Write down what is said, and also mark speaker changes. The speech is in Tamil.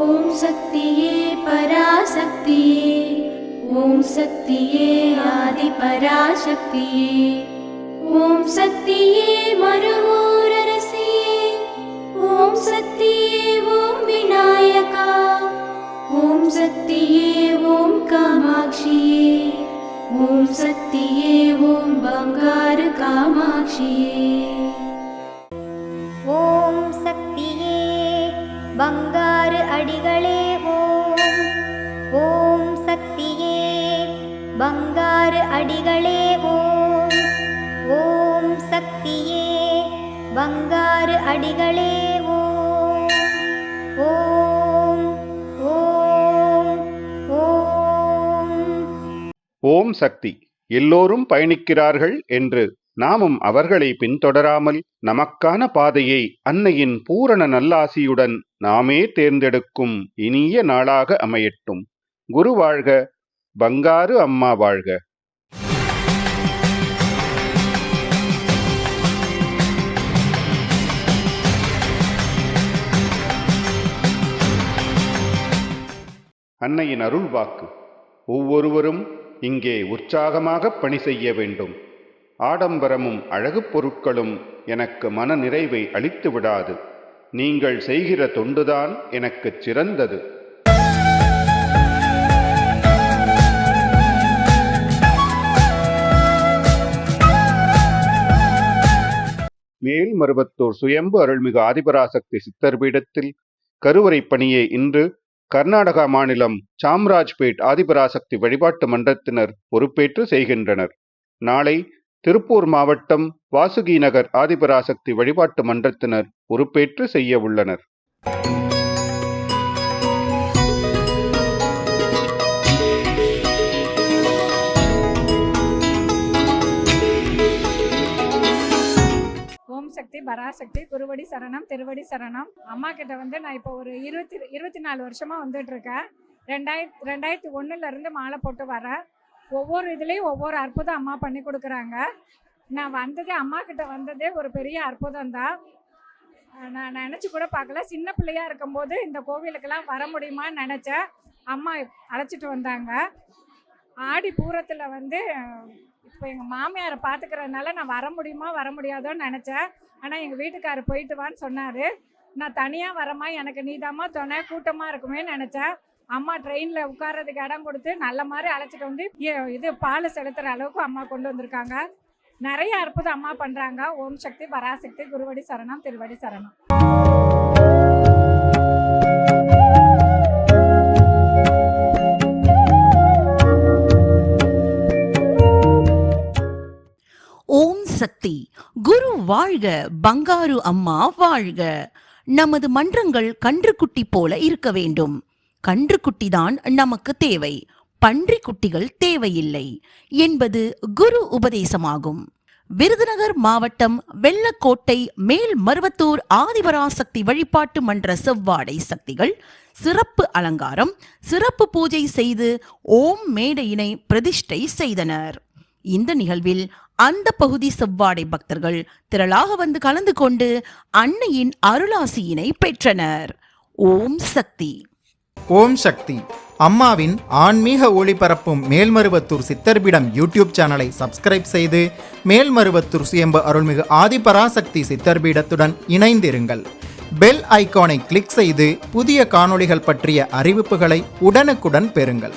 Speaker 1: ஓம் சக்தியே பராசக்தியே, ஓம் சக்தியே ஆதி பராசக்தியே, ஓம் சக்தியே மறுவூரரசியே, ஓம் சக்தியே ஓம் விநாயகா, ஓம் சக்தியே ஓம் காமாட்சியே, ஓம் சக்தியே ஓம் பங்காரு காமாட்சியே.
Speaker 2: ஓம் சக்தியே பங்காரு அடிகளே ஓம், ஓம் சக்தியே பங்காரு அடிகளே ஓம், ஓம் சக்தியே பங்காரு அடிகளே ஓம், ஓம் ஓம் ஓம்.
Speaker 3: ஓம் சக்தி. எல்லோரும் பயணிக்கிறார்கள் என்று நாமும் அவர்களை பின்தொடராமல் நமக்கான பாதையை அன்னையின் பூரண நல்லாசியுடன் நாமே தேர்ந்தெடுக்கும் இனிய நாளாக அமையட்டும். குரு வாழ்க, பங்காரு அம்மா வாழ்க. அன்னையின் அருள் வாக்கு. ஒவ்வொருவரும் இங்கே உற்சாகமாக பணி செய்ய வேண்டும். ஆடம்பரமும் அழகு பொருட்களும் எனக்கு மன நிறைவை அளித்து விடாது. நீங்கள் செய்கிற தொண்டுதான் எனக்கு சிறந்தது. மேல்மருவத்தூர் சுயம்பு அருள்மிகு ஆதிபராசக்தி சித்தர் பீடத்தில் கருவறை பணியை இன்று கர்நாடகா மாநிலம் சாம்ராஜ்பேட் ஆதிபராசக்தி வழிபாட்டு மன்றத்தினர் பொறுப்பேற்று செய்கின்றனர். நாளை திருப்பூர் மாவட்டம் வாசுகி நகர் ஆதிபராசக்தி வழிபாட்டு மன்றத்தினர் பொறுப்பேற்று செய்ய உள்ளனர்.
Speaker 4: ஓம் சக்தி பராசக்தி குருவடி சரணம் திருவடி சரணம். அம்மா கிட்ட நான் இப்போ ஒரு 24 வருஷமாக வந்துட்டு இருக்கேன். 2001 மாலை போட்டு வரேன். ஒவ்வொரு இதுலேயும் ஒவ்வொரு அற்புதம் அம்மா பண்ணி கொடுக்குறாங்க. நான் அம்மா கிட்ட வந்ததே ஒரு பெரிய அற்புதம் தான். நான் நினச்சி கூட பார்க்கல. சின்ன பிள்ளையாக இருக்கும்போது இந்த கோவிலுக்கெல்லாம் வர முடியுமான்னு நினச்சேன். அம்மா அழைச்சிட்டு வந்தாங்க. ஆடி பூரத்தில் இப்போ எங்கள் மாமியாரை பார்த்துக்கிறதுனால நான் வர முடியுமா வர முடியாதோன்னு நினச்சேன். ஆனால் எங்கள் வீட்டுக்காரர் போயிட்டு வான்னு சொன்னார். நான் தனியாக வரமா, எனக்கு நீதாம்மா துணை, கூட்டமாக இருக்குமே நினச்சேன். அம்மா ட்ரெயினில் உட்கார்றதுக்கு இடம் கொடுத்து நல்ல மாதிரி அழைச்சிட்டு வந்து இது பால் செலுத்துகிற அளவுக்கு அம்மா கொண்டு வந்திருக்காங்க. நிறைய அற்புதம் அம்மா பண்ணுறாங்க. ஓம் சக்தி பராசக்தி குருவடி சரணம் திருவடி சரணம்.
Speaker 5: ஓம் சக்தி. குரு வாழ்க, பங்காரு அம்மா வாழ்க. நமது மன்றங்கள் கன்றுக்குட்டி போல இருக்க வேண்டும். கன்றுக்குட்டிதான் நமக்கு தேவை, பன்றி குட்டிகள் தேவையில்லை என்பது குரு உபதேசமாகும். விருதுநகர் மாவட்டம் வெள்ளக்கோட்டை மேல்மருவத்தூர் ஆதிபராசக்தி வழிபாட்டு மன்ற செவ்வாடை சக்திகள் சிறப்பு அலங்காரம், சிறப்பு பூஜை செய்து ஓம் மேடையினை பிரதிஷ்டை செய்தனர். இந்த நிகழ்வில் அந்த பகுதி செவ்வாடை பக்தர்கள் திரளாக வந்து கலந்து கொண்டு அன்னையின் அருளாசியினை பெற்றனர். ஓம் சக்தி.
Speaker 6: ஓம் சக்தி. அம்மாவின் ஆன்மீக ஒளிபரப்பும் மேல்மருவத்தூர் சித்தர்பீடம் யூடியூப் சேனலை சப்ஸ்கிரைப் செய்து மேல்மருவத்தூர் சுயம்பு அருள்மிகு ஆதிபராசக்தி சித்தர்பீடத்துடன் இணைந்திருங்கள். பெல் ஐகானை கிளிக் செய்து புதிய காணொளிகள் பற்றிய அறிவிப்புகளை உடனுக்குடன் பெறுங்கள்.